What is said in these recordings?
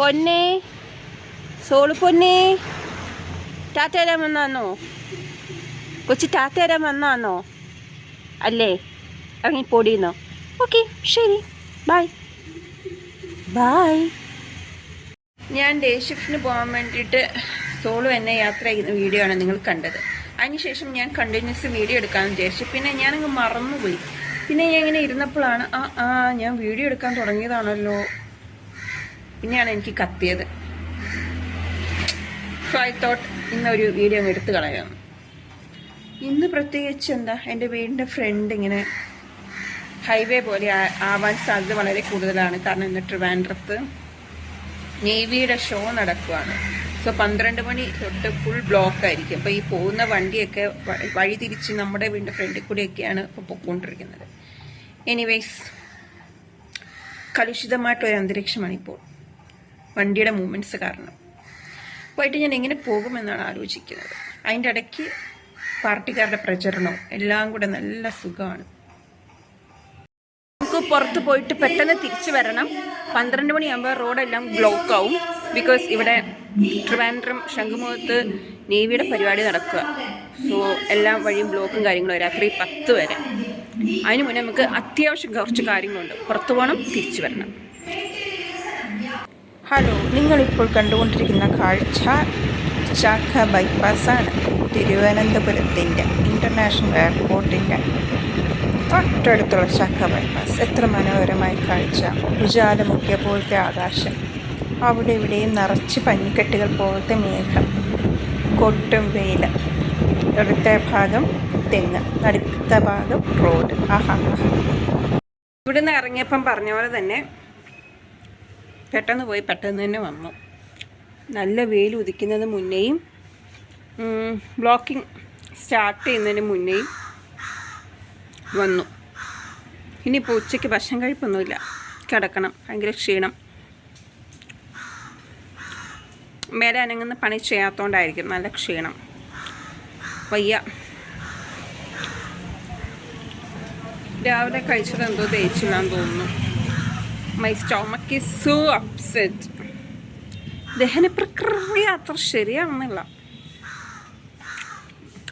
പൊന്നെ സോളു പൊന്നെ ടാറ്റ തരാൻ വന്നാന്നോ? കൊച്ചി ടാറ്റ തരാൻ വന്നാന്നോ? അല്ലേ ഇറങ്ങി പൊടിയുന്നോ? ഓക്കെ ശരി, ബൈ ബൈ. ഞാൻ ഡേ ഷിഫ്റ്റിന് പോകാൻ വേണ്ടിയിട്ട് സോളു എന്നെ യാത്ര ചെയ്യുന്ന വീഡിയോ ആണ് നിങ്ങൾ കണ്ടത്. അതിനുശേഷം ഞാൻ കണ്ടിന്യൂസ് വീഡിയോ എടുക്കാമെന്ന് വിചാരിച്ചു. പിന്നെ ഞാനങ്ങ് മറന്നുപോയി. പിന്നെ ഞാൻ ഇങ്ങനെ ഇരുന്നപ്പോഴാണ് ഞാൻ വീഡിയോ എടുക്കാൻ തുടങ്ങിയതാണല്ലോ, പിന്നെയാണ് എനിക്ക് കത്തിയത്. സോ ഐ തോട്ട് ഇന്നൊരു വീഡിയോ അങ്ങ് എടുത്ത് കളയാം. ഇന്ന് പ്രത്യേകിച്ച് എന്താ, എൻ്റെ വീടിൻ്റെ ഫ്രണ്ട് ഇങ്ങനെ ഹൈവേ പോലെ ആവാൻ സാധ്യത വളരെ കൂടുതലാണ്. കാരണം ഇന്ന് ട്രിവാൻഡ്രത്ത് നേവിയുടെ ഷോ നടക്കുകയാണ്. സോ 12 മണി തൊട്ട് ഫുൾ ബ്ലോക്ക് ആയിരിക്കും. അപ്പോൾ ഈ പോകുന്ന വണ്ടിയൊക്കെ വഴി തിരിച്ച് നമ്മുടെ വീടിൻ്റെ ഫ്രണ്ടിൽ കൂടെയൊക്കെയാണ് ഇപ്പോൾ പൊയ്ക്കൊണ്ടിരിക്കുന്നത്. എനിവേയ്സ്, കലുഷിതമായിട്ടൊരു അന്തരീക്ഷമാണ് ഇപ്പോൾ വണ്ടിയുടെ മൂവ്മെൻറ്റ്സ് കാരണം. പോയിട്ട് ഞാൻ എങ്ങനെ പോകുമെന്നാണ് ആലോചിക്കുന്നത്. അതിൻ്റെ ഇടയ്ക്ക് പാർട്ടിക്കാരുടെ പ്രചരണവും എല്ലാം കൂടെ നല്ല സുഖമാണ്. നമുക്ക് പുറത്ത് പോയിട്ട് പെട്ടെന്ന് തിരിച്ചു വരണം. 12 മണിയാകുമ്പോൾ റോഡെല്ലാം ബ്ലോക്ക് ആവും. ബിക്കോസ് ഇവിടെ ട്രിവാൻഡ്രം ശംഖുമുഖത്ത് നേവിയുടെ പരിപാടി നടക്കുക. സോ എല്ലാം വഴിയും ബ്ലോക്കും കാര്യങ്ങളും രാത്രി 10 വരെ. അതിന് മുന്നേ നമുക്ക് അത്യാവശ്യം കുറച്ച് കാര്യങ്ങളുണ്ട്. പുറത്തു പോകണം, തിരിച്ചു വരണം. ഹലോ, നിങ്ങളിപ്പോൾ കണ്ടുകൊണ്ടിരിക്കുന്ന കാഴ്ച ചാക്ക ബൈപ്പാസാണ്. തിരുവനന്തപുരത്തിൻ്റെ ഇൻ്റർനാഷണൽ എയർപോർട്ടിൻ്റെ തൊട്ടടുത്തുള്ള ചാക്ക ബൈപ്പാസ്. എത്ര മനോഹരമായ കാഴ്ച! ഉജാലമുക്കിയ പോലത്തെ ആകാശം, അവിടെ ഇവിടെയും നിറച്ച് പഞ്ഞിക്കെട്ടുകൾ പോലത്തെ മേഘം, കൊട്ടും വെയിൽ. ഇടത്ത ഭാഗം തെങ്ങ്, നടുത്ത ഭാഗം റോഡ്. ഇവിടുന്ന് ഇറങ്ങിയപ്പം പറഞ്ഞ പോലെ തന്നെ പെട്ടെന്ന് പോയി പെട്ടെന്ന് തന്നെ വന്നു. നല്ല വെയിൽ ഉദിക്കുന്നതിന് മുന്നേയും ബ്ലോക്കിംഗ് സ്റ്റാർട്ട് ചെയ്യുന്നതിന് മുന്നേയും വന്നു. ഇനിയിപ്പോൾ ഉച്ചയ്ക്ക് ഭക്ഷണം കഴിപ്പൊന്നുമില്ല, കിടക്കണം. ഭയങ്കര ക്ഷീണം. മേലെ അനങ്ങുന്ന പണി ചെയ്യാത്തതുകൊണ്ടായിരിക്കും നല്ല ക്ഷീണം. വയ്യ. രാവിലെ കഴിച്ചത് എന്തോ തേച്ചില്ലാന്ന് തോന്നുന്നു. My stomach is so upset. ദഹന പ്രക്രിയ അത്ര ശരിയാവുന്നില്ല.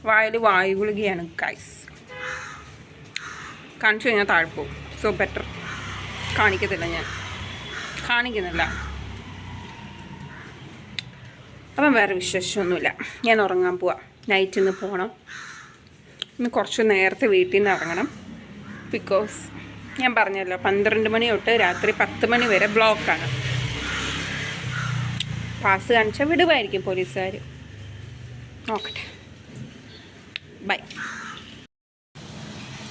വായിൽ വായു ഗുളികയാണ് ഗൈസ്. കാണിച്ചു കഴിഞ്ഞാൽ താഴ്പോവും. സോ ബെറ്റർ കാണിക്കത്തില്ല, ഞാൻ കാണിക്കുന്നില്ല. അപ്പം വേറെ വിശേഷമൊന്നുമില്ല. ഞാൻ ഉറങ്ങാൻ പോവാം. നൈറ്റിന്ന് പോകണം. ഇന്ന് കുറച്ച് നേരത്തെ വീട്ടിൽ നിന്ന് ഇറങ്ങണം. ബിക്കോസ് ഞാൻ പറഞ്ഞല്ലോ 12 മണി തൊട്ട് രാത്രി 10 മണി വരെ ബ്ലോക്കാണ്. പാസ് കാണിച്ചാൽ വിടുവായിരിക്കും പോലീസുകാർ. നോക്കട്ടെ. ബൈ.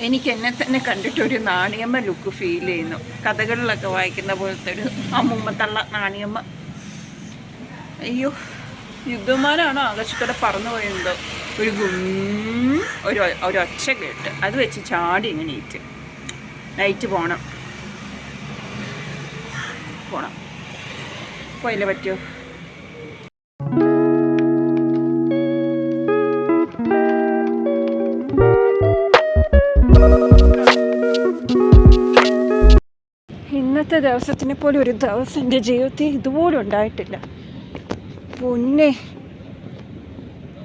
എനിക്ക് എന്നെ തന്നെ കണ്ടിട്ടൊരു നാണിയമ്മ ലുക്ക് ഫീൽ ചെയ്യുന്നു. കഥകളിലൊക്കെ വായിക്കുന്ന പോലത്തെ ഒരു അമ്മൂമ്മത്തള്ള നാണിയമ്മ. അയ്യോ, യുദ്ധമാനാണോ ആകാശത്തോടെ പറന്നു പോയെന്തോ ഒരു ഒച്ച കേട്ട് അത് വെച്ച് ചാടി ഇങ്ങനെ ഈറ്റ്. നൈറ്റ് പോകണം. പോയില്ലേ പറ്റുമോ? ഇന്നത്തെ ദിവസത്തിനെ പോലെ ഒരു ദിവസം എൻ്റെ ജീവിതത്തിൽ ഇതുപോലും ഉണ്ടായിട്ടില്ല. പൊന്നെ,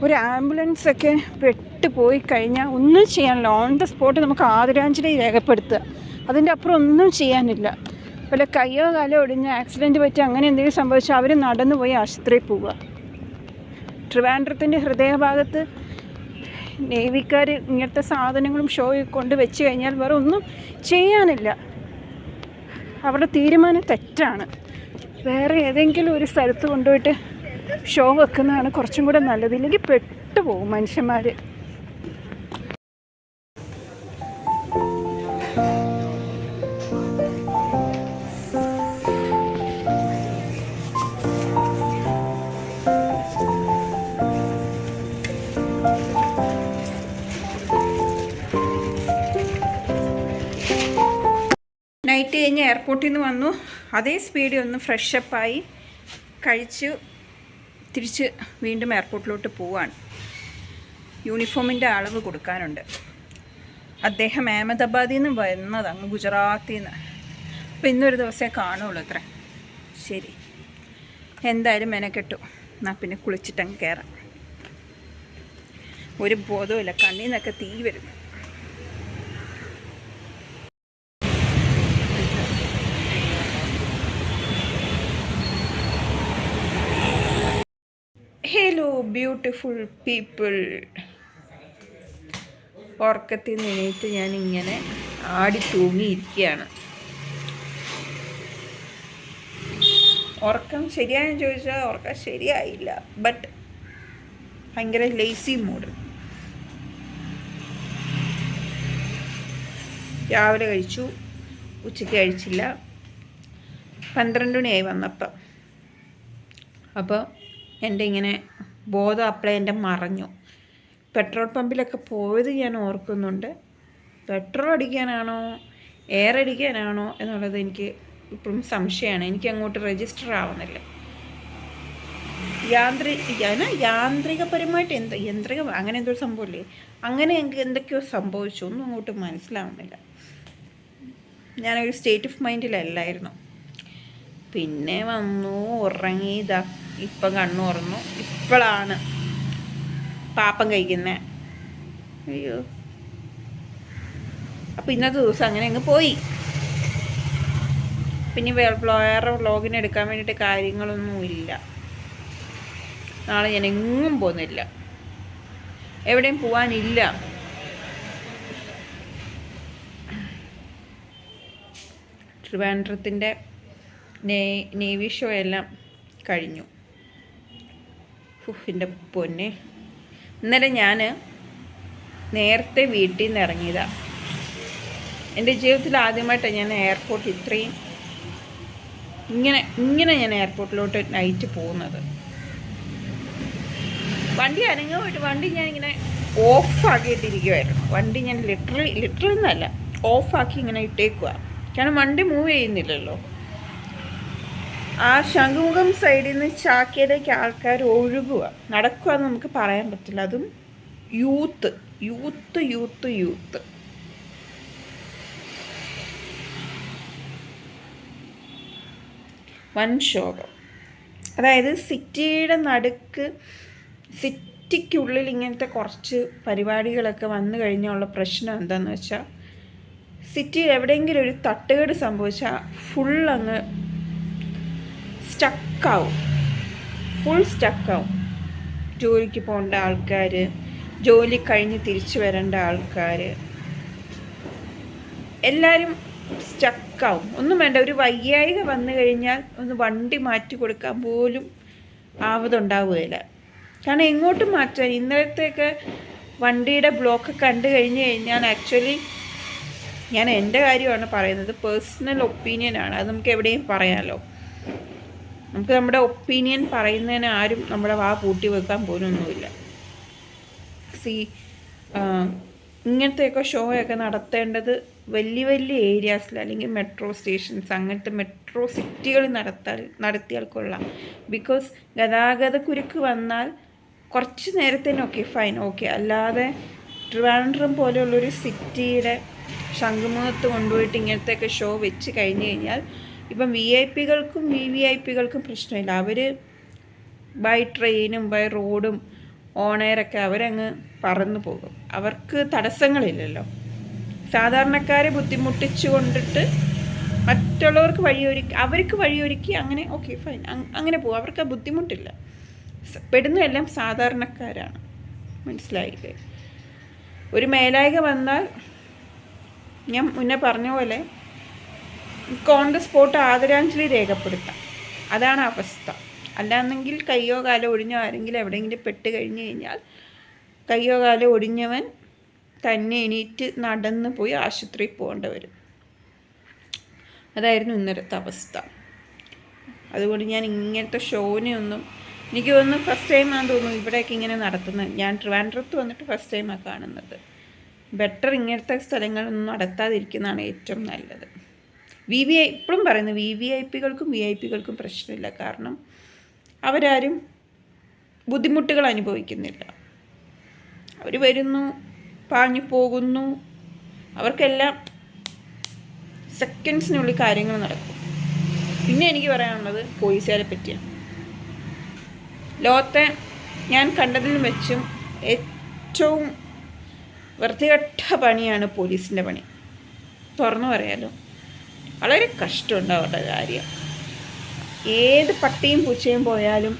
ഒരു ആംബുലൻസൊക്കെ പെട്ടുപോയി കഴിഞ്ഞാൽ ഒന്നും ചെയ്യാനില്ല. ഓൺ ദ സ്പോട്ട് നമുക്ക് ആദരാഞ്ജലി രേഖപ്പെടുത്തുക. അതിൻ്റെ അപ്പുറം ഒന്നും ചെയ്യാനില്ല. വല്ല കയ്യോ കാലോ ഒടിഞ്ഞ് ആക്സിഡൻറ്റ് പറ്റി അങ്ങനെ എന്തെങ്കിലും സംഭവിച്ചാൽ അവർ നടന്നു പോയി ആശുപത്രിയിൽ പോവുക. ട്രിവാൻഡ്രത്തിൻ്റെ ഹൃദയഭാഗത്ത് നേവിക്കാർ ഇങ്ങനത്തെ സാധനങ്ങളും ഷോയും കൊണ്ട് വെച്ച് കഴിഞ്ഞാൽ വേറെ ഒന്നും ചെയ്യാനില്ല. അവരുടെ തീരുമാനം തെറ്റാണ്. വേറെ ഏതെങ്കിലും ഒരു സ്ഥലത്ത് കൊണ്ടുപോയിട്ട് ഷോ വെക്കുന്നതാണ് കുറച്ചും കൂടെ നല്ലത്. ഇല്ലെങ്കിൽ പെട്ടുപോകും മനുഷ്യന്മാർ. നൈറ്റ് കഴിഞ്ഞ് എയർപോർട്ടിൽ നിന്ന് വന്നു. അതേ സ്പീഡിൽ ഒന്ന് ഫ്രഷപ്പായി കഴിച്ചു തിരിച്ച് വീണ്ടും എയർപോർട്ടിലോട്ട് പോവാണ്. യൂണിഫോമിൻ്റെ അളവ് കൊടുക്കാനുണ്ട്. അദ്ദേഹം അഹമ്മദാബാദിൽ നിന്ന് വരുന്നത്, അങ്ങ് ഗുജറാത്തിൽ നിന്ന്. അപ്പോൾ ഇന്നൊരു ദിവസമേ കാണുള്ളൂ അത്ര. ശരി, എന്തായാലും മെനക്കെട്ടു. എന്നാൽ പിന്നെ കുളിച്ചിട്ടങ്ങ് കയറാം. ഒരു ബോധവുമില്ല, കണ്ണിൽ നിന്നൊക്കെ തീ വരും. Hello beautiful people. ഉറക്കത്തിൽ നിന്നിട്ട് ഞാനിങ്ങനെ ആടി തൂങ്ങിയിരിക്കുകയാണ്. ഉറക്കം ശരിയായെന്ന് ചോദിച്ചാൽ ഉറക്കം ശരിയായില്ല, ബട്ട് ഭയങ്കര ലേസി മൂഡ്. രാവിലെ കഴിച്ചു, ഉച്ചയ്ക്ക് കഴിച്ചില്ല, 12 മണിയായി വന്നപ്പം. അപ്പോൾ എൻ്റെ ഇങ്ങനെ ബോധം അപ്പളേ എൻ്റെ മറഞ്ഞു. പെട്രോൾ പമ്പിലൊക്കെ പോയത് ഞാൻ ഓർക്കുന്നുണ്ട്. പെട്രോൾ അടിക്കാനാണോ എയർ അടിക്കാനാണോ എന്നുള്ളത് എനിക്ക് ഇപ്പോഴും സംശയമാണ്. എനിക്ക് അങ്ങോട്ട് രജിസ്റ്റർ ആവുന്നില്ല. യാന്ത്രികപരമായിട്ട് യന്ത്രിക അങ്ങനെ എന്തോ സംഭവമില്ലേ, അങ്ങനെ എനിക്ക് എന്തൊക്കെയോ സംഭവിച്ചു, ഒന്നും അങ്ങോട്ട് മനസ്സിലാവുന്നില്ല. ഞാനൊരു സ്റ്റേറ്റ് ഓഫ് മൈൻഡിലല്ലായിരുന്നു. പിന്നെ വന്നു, ഉറങ്ങി, ഇതാ ഇപ്പം കണ്ണു തുറന്നു. ഇപ്പോഴാണ് പാപ്പം കഴിക്കുന്നത്. അയ്യോ, അപ്പം ഇന്നത്തെ ദിവസം അങ്ങനെ അങ്ങ് പോയി. പിന്നെ വേറെ വ്ളോഗിന് എടുക്കാൻ വേണ്ടിയിട്ട് കാര്യങ്ങളൊന്നുമില്ല. നാളെ ഞാൻ എങ്ങും പോകുന്നില്ല, എവിടെയും പോവാനില്ല. ട്രിവാൻഡ്രത്തിൻ്റെ നേവി ഷോ എല്ലാം കഴിഞ്ഞു. എൻ്റെ പൊന്നെ, ഇന്നലെ ഞാൻ നേരത്തെ വീട്ടിൽ നിന്ന് ഇറങ്ങിയതാണ്. എൻ്റെ ജീവിതത്തിൽ ആദ്യമായിട്ടാണ് ഞാൻ എയർപോർട്ട് ഇത്രയും ഇങ്ങനെ ഞാൻ എയർപോർട്ടിലോട്ട് നൈറ്റ് പോകുന്നത്. വണ്ടി അനങ്ങാൻ വണ്ടി ഞാനിങ്ങനെ ഓഫാക്കിയിട്ടിരിക്കുമായിരുന്നു. വണ്ടി ഞാൻ ലിറ്ററലി എന്നല്ല, ഓഫാക്കി ഇങ്ങനെ ഇട്ടേക്കുക. കാരണം വണ്ടി മൂവ് ചെയ്യുന്നില്ലല്ലോ. ആ ശംഖുമുഖം സൈഡിൽ നിന്ന് ചാക്കയിലേക്ക് ആൾക്കാർ ഒഴുകുക, നടക്കുക എന്ന് നമുക്ക് പറയാൻ പറ്റില്ല. അതും യൂത്ത് യൂത്ത് യൂത്ത് യൂത്ത് വൻ ശോകം. അതായത് സിറ്റിയുടെ നടുക്ക്, സിറ്റിക്കുള്ളിൽ ഇങ്ങനത്തെ കുറച്ച് പരിപാടികളൊക്കെ വന്നു കഴിഞ്ഞുള്ള പ്രശ്നം എന്താണെന്ന് വെച്ചാൽ, സിറ്റിയിൽ എവിടെയെങ്കിലും ഒരു തട്ടുകേട് സംഭവിച്ചാൽ ഫുള്ളങ്ങ് ഫുൾ സ്റ്റക്കാവും. ജോലിക്ക് പോകേണ്ട ആൾക്കാർ, ജോലി കഴിഞ്ഞ് തിരിച്ചു വരേണ്ട ആൾക്കാർ, എല്ലാവരും സ്റ്റക്കാവും. ഒന്നും വേണ്ട, ഒരു വയ്യായിക വന്നു കഴിഞ്ഞാൽ ഒന്ന് വണ്ടി മാറ്റി കൊടുക്കാൻ പോലും ആവതുണ്ടാവുകയില്ല. കാരണം എങ്ങോട്ടും മാറ്റാൻ, ഇന്നലത്തെയൊക്കെ വണ്ടിയുടെ ബ്ലോക്ക് കണ്ടു കഴിഞ്ഞ് കഴിഞ്ഞാൽ, ആക്ച്വലി ഞാൻ എൻ്റെ കാര്യമാണ് പറയുന്നത്, പേഴ്സണൽ ഒപ്പീനിയനാണ്. അത് നമുക്ക് എവിടെയും പറയാമല്ലോ. നമുക്ക് നമ്മുടെ ഒപ്പീനിയൻ പറയുന്നതിന് ആരും നമ്മുടെ വാ പൂട്ടി വെക്കാൻ പോലും ഒന്നുമില്ല. ഇങ്ങനത്തെയൊക്കെ ഷോ ഒക്കെ നടത്തേണ്ടത് വലിയ വലിയ ഏരിയാസിൽ, അല്ലെങ്കിൽ മെട്രോ സ്റ്റേഷൻസ്, അങ്ങനത്തെ മെട്രോ സിറ്റികളിൽ നടത്തിയാൽ കൊള്ളാം. ബിക്കോസ് ഗതാഗതക്കുരുക്ക് വന്നാൽ കുറച്ച് നേരത്തേനൊക്കെ ഫൈൻ, ഓക്കെ. അല്ലാതെ ട്രിവാൻഡ്രം പോലെയുള്ളൊരു സിറ്റിയുടെ ശംഖുമുഖത്ത് കൊണ്ടുപോയിട്ട് ഇങ്ങനത്തെയൊക്കെ ഷോ വെച്ച് കഴിഞ്ഞ് കഴിഞ്ഞാൽ, ഇപ്പം VIP-കൾക്കും VVIP-കൾക്കും പ്രശ്നമില്ല. അവർ ബൈ ട്രെയിനും ബൈ റോഡും ഓണയറൊക്കെ അവരങ്ങ് പറന്നു പോകും. അവർക്ക് തടസ്സങ്ങളില്ലല്ലോ. സാധാരണക്കാരെ ബുദ്ധിമുട്ടിച്ചു കൊണ്ടിട്ട് മറ്റുള്ളവർക്ക് അവർക്ക് വഴിയൊരുക്കി അങ്ങനെ ഓക്കെ ഫൈൻ, അങ്ങനെ പോകും. അവർക്ക് ആ ബുദ്ധിമുട്ടില്ല. പെടുന്നതെല്ലാം സാധാരണക്കാരാണ്. മനസ്സിലായില്ലേ? ഒരു മേലായിക വന്നാൽ ഞാൻ മുന്നേ പറഞ്ഞ പോലെ ഓൺ ദ സ്പോട്ട് ആദരാഞ്ജലി രേഖപ്പെടുത്താം. അതാണ് അവസ്ഥ. അല്ലാന്നെങ്കിൽ കയ്യോ കാലോ ഒടിഞ്ഞോ ആരെങ്കിലും എവിടെയെങ്കിലും പെട്ട് കഴിഞ്ഞ് കഴിഞ്ഞാൽ, കയ്യോ കാലോ ഒടിഞ്ഞവൻ തന്നെ എണീറ്റ് നടന്ന് പോയി ആശുപത്രിയിൽ പോകേണ്ടി വരും. അതായിരുന്നു ഇന്നലത്തെ അവസ്ഥ. അതുകൊണ്ട് ഞാൻ ഇങ്ങനത്തെ ഷോനെയൊന്നും, എനിക്ക് തോന്നുന്നു ഫസ്റ്റ് ടൈമാണെന്ന് തോന്നുന്നു ഇവിടെയൊക്കെ ഇങ്ങനെ നടത്തുന്നത്. ഞാൻ ട്രിവാൻഡ്രത്ത് വന്നിട്ട് ഫസ്റ്റ് ടൈമാണ് കാണുന്നത്. ബെറ്റർ ഇങ്ങനത്തെ സ്ഥലങ്ങളൊന്നും നടത്താതിരിക്കുന്നതാണ് ഏറ്റവും നല്ലത്. ഇപ്പോഴും പറയുന്നു, VVIP-കൾക്കും VIP-കൾക്കും പ്രശ്നമില്ല. കാരണം അവരാരും ബുദ്ധിമുട്ടുകൾ അനുഭവിക്കുന്നില്ല. അവർ വരുന്നു, പാഞ്ഞു പോകുന്നു, അവർക്കെല്ലാം സെക്കൻഡ്സിനുള്ളിൽ കാര്യങ്ങൾ നടക്കും. പിന്നെ എനിക്ക് പറയാനുള്ളത് പോലീസുകാരെ പറ്റിയാണ്. ലോകത്തെ ഞാൻ കണ്ടതിൽ വെച്ചും ഏറ്റവും വൃത്തികെട്ട പണിയാണ് പോലീസിൻ്റെ പണി. തുറന്നു പറയാലോ, വളരെ കഷ്ടമുണ്ട് അവരുടെ കാര്യം. ഏത് പട്ടിയും പൂച്ചയും പോയാലും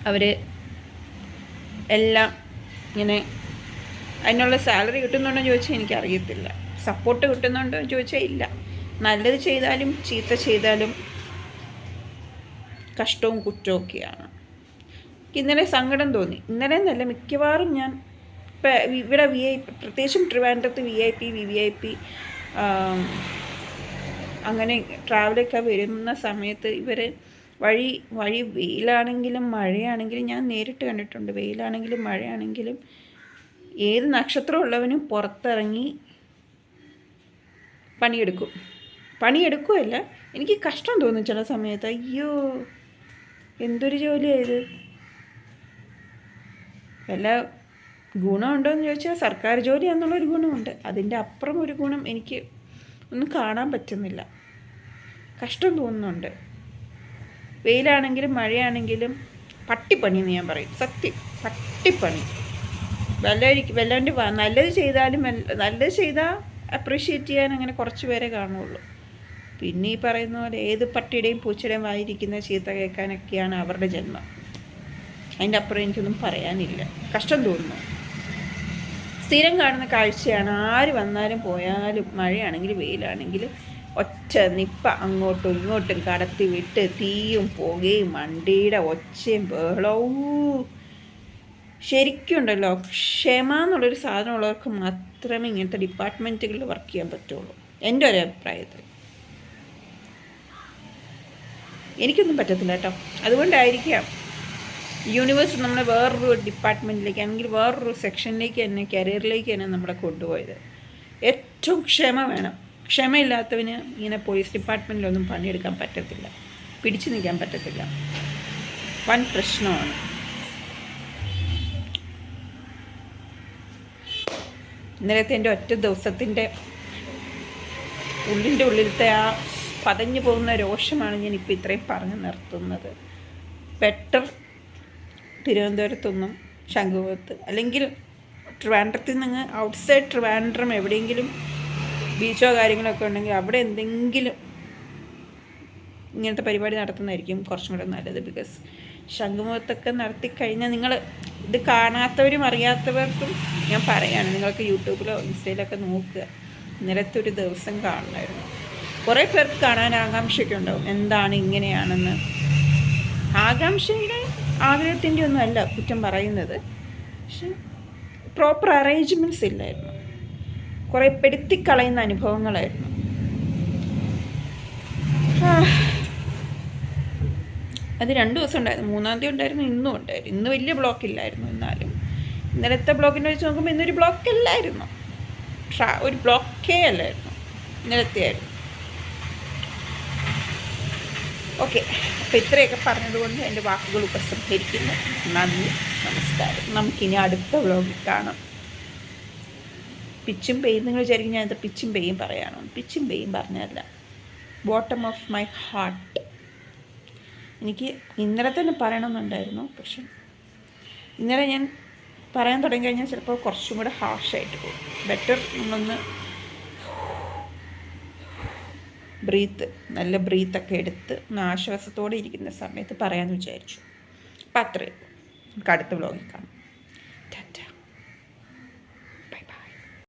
അവർ എല്ലാം ഇങ്ങനെ അതിനുള്ള സാലറി കിട്ടുന്നുണ്ടോ എന്ന് ചോദിച്ചാൽ എനിക്കറിയത്തില്ല. സപ്പോർട്ട് കിട്ടുന്നുണ്ടോ എന്ന് ചോദിച്ചാൽ ഇല്ല. നല്ലത് ചെയ്താലും ചീത്ത ചെയ്താലും കഷ്ടവും കുറ്റവും ഒക്കെയാണ്. ഇന്നലെ സങ്കടം തോന്നി. ഇന്നലെ എന്നല്ല, മിക്കവാറും ഞാൻ ഇപ്പം ഇവിടെ പ്രത്യേകിച്ചും ട്രിവാൻഡ്രത്ത് VIP VVIP അങ്ങനെ ട്രാവലൊക്കെ വരുന്ന സമയത്ത് ഇവർ വഴി വെയിലാണെങ്കിലും മഴയാണെങ്കിലും ഞാൻ നേരിട്ട് കണ്ടിട്ടുണ്ട്. വെയിലാണെങ്കിലും മഴയാണെങ്കിലും ഏത് നക്ഷത്രമുള്ളവനും പുറത്തിറങ്ങി പണിയെടുക്കുമല്ല, എനിക്ക് കഷ്ടം തോന്നും ചില സമയത്ത്. അയ്യോ, എന്തൊരു ജോലിയായത്. വല്ല ഗുണമുണ്ടോ എന്ന് ചോദിച്ചാൽ സർക്കാർ ജോലി എന്നുള്ളൊരു ഗുണമുണ്ട്. അതിൻ്റെ അപ്പുറം ഒരു ഗുണം എനിക്ക് ഒന്നും കാണാൻ പറ്റുന്നില്ല. കഷ്ടം തോന്നുന്നുണ്ട്. വെയിലാണെങ്കിലും മഴയാണെങ്കിലും പട്ടിപ്പണി എന്ന് ഞാൻ പറയും. സത്യം, പട്ടിപ്പണി. വല്ലാണ്ട് നല്ലത് ചെയ്താലും നല്ലത് ചെയ്താൽ അപ്രീഷിയേറ്റ് ചെയ്യാൻ അങ്ങനെ കുറച്ച് പേരെ കാണുള്ളൂ. പിന്നെ ഈ പറയുന്ന പോലെ ഏത് പട്ടിയുടെയും പൂച്ചയുടെയും വായിരിക്കുന്ന ചീത്ത കേൾക്കാനൊക്കെയാണ് അവരുടെ ജന്മം. അതിൻ്റെ അപ്പുറം എനിക്കൊന്നും പറയാനില്ല. കഷ്ടം തോന്നുന്നു. സ്ഥിരം കാണുന്ന കാഴ്ചയാണ്. ആര് വന്നാലും പോയാലും മഴയാണെങ്കിലും വെയിലാണെങ്കിലും ഒച്ച നിപ്പ അങ്ങോട്ടും ഇങ്ങോട്ടും കടത്തി വിട്ട് തീയും പുകയും വണ്ടിയുടെ ഒച്ചയും ബഹളവും. ശരിക്കും ഉണ്ടല്ലോ, ക്ഷമ എന്നുള്ളൊരു സാധനമുള്ളവർക്ക് മാത്രമേ ഇങ്ങനത്തെ ഡിപ്പാർട്ട്മെൻറ്റുകളിൽ വർക്ക് ചെയ്യാൻ പറ്റുള്ളൂ, എൻ്റെ ഒരു അഭിപ്രായത്തിൽ. എനിക്കൊന്നും പറ്റത്തില്ല കേട്ടോ. അതുകൊണ്ടായിരിക്കാം യൂണിവേഴ്സ് നമ്മളെ വേറൊരു ഡിപ്പാർട്ട്മെൻറ്റിലേക്ക് അല്ലെങ്കിൽ വേറൊരു സെക്ഷനിലേക്ക് തന്നെ, കരിയറിലേക്ക് തന്നെ നമ്മളെ കൊണ്ടുപോയത്. ഏറ്റവും ക്ഷമ വേണം. ക്ഷമയില്ലാത്തവന് ഇങ്ങനെ പോലീസ് ഡിപ്പാർട്ട്മെൻറ്റിലൊന്നും പണിയെടുക്കാൻ പറ്റത്തില്ല, പിടിച്ചു നിൽക്കാൻ പറ്റത്തില്ല. വൻ പ്രശ്നമാണ്. ഇന്നലത്തെ എൻ്റെ ഒറ്റ ദിവസത്തിൻ്റെ ഉള്ളിലത്തെ ആ പതഞ്ഞു പോകുന്ന രോഷമാണ് ഞാനിപ്പോൾ ഇത്രയും പറഞ്ഞു നിർത്തുന്നത്. ബെറ്റർ തിരുവനന്തപുരത്തൊന്നും ശംഖുമുഖത്ത് അല്ലെങ്കിൽ ട്രിവാൻഡ്രത്തിൽ നിന്ന് ഔട്ട്സൈഡ് ട്രിവാൻഡ്രം എവിടെയെങ്കിലും ബീച്ചോ കാര്യങ്ങളൊക്കെ ഉണ്ടെങ്കിൽ അവിടെ എന്തെങ്കിലും ഇങ്ങനത്തെ പരിപാടി നടത്തുന്നതായിരിക്കും കുറച്ചും കൂടെ നല്ലത്. ബിക്കോസ് ശംഖുമുഖത്തൊക്കെ നടത്തിക്കഴിഞ്ഞാൽ നിങ്ങൾ ഇത് കാണാത്തവരും അറിയാത്തവർക്കും ഞാൻ പറയുകയാണ്, നിങ്ങൾക്ക് യൂട്യൂബിലോ ഇൻസ്റ്റയിലൊക്കെ നോക്കുക. ഇന്നലത്തെ ഒരു ദിവസം കാണണമായിരുന്നു. കുറേ പേർക്ക് കാണാൻ ആകാംക്ഷയൊക്കെ ഉണ്ടാവും, എന്താണ് ഇങ്ങനെയാണെന്ന്. ആകാംക്ഷയുടെ ആഗ്രഹത്തിൻ്റെ ഒന്നും അല്ല കുറ്റം പറയുന്നത്, പക്ഷെ പ്രോപ്പർ അറേഞ്ച്മെൻറ്റ്സ് ഇല്ലായിരുന്നു. കുറേ പെടുത്തിക്കളയുന്ന അനുഭവങ്ങളായിരുന്നു. അത് 2 ദിവസം ഉണ്ടായിരുന്നു. 3-ാം തീയതി ഉണ്ടായിരുന്നു, ഇന്നും ഉണ്ടായിരുന്നു. ഇന്ന് വലിയ ബ്ലോക്കില്ലായിരുന്നു. എന്നാലും ഇന്നലത്തെ ബ്ലോക്കിനെ വെച്ച് നോക്കുമ്പോൾ ഇന്നൊരു ബ്ലോക്കല്ലായിരുന്നു, ഒരു ബ്ലോക്കേ അല്ലായിരുന്നു, ഇന്നലത്തെ ആയിരുന്നു. ഓക്കെ, അപ്പോൾ ഇത്രയൊക്കെ പറഞ്ഞതുകൊണ്ട് എൻ്റെ വാക്കുകൾ ഉപസംഹരിക്കുന്നു. നന്ദി, നമസ്കാരം. നമുക്കിനി അടുത്ത വ്ലോഗിൽ കാണാം. പിച്ചും പെയ്യും നിങ്ങൾ വിചാരിക്കും ഞാൻ ഇത് പിച്ചും പെയ്യും പറയാനോ? പിച്ചും പെയ്യും പറഞ്ഞല്ല, ബോട്ടം ഓഫ് മൈ ഹാർട്ട്. എനിക്ക് ഇന്നലെ തന്നെ പറയണമെന്നുണ്ടായിരുന്നു, പക്ഷെ ഇന്നലെ ഞാൻ പറയാൻ തുടങ്ങി കഴിഞ്ഞാൽ ചിലപ്പോൾ കുറച്ചും കൂടെ ഹാർഷായിട്ട് പോകും. ബെറ്റർ നമ്മളൊന്ന് നല്ല ബ്രീത്തൊക്കെ എടുത്ത് ഒന്ന് ആശ്വാസത്തോടെ ഇരിക്കുന്ന സമയത്ത് പറയാമെന്ന് വിചാരിച്ചു. അപ്പം അത്രയും. നമുക്ക് അടുത്ത വ്ലോഗിൽ കാണാം.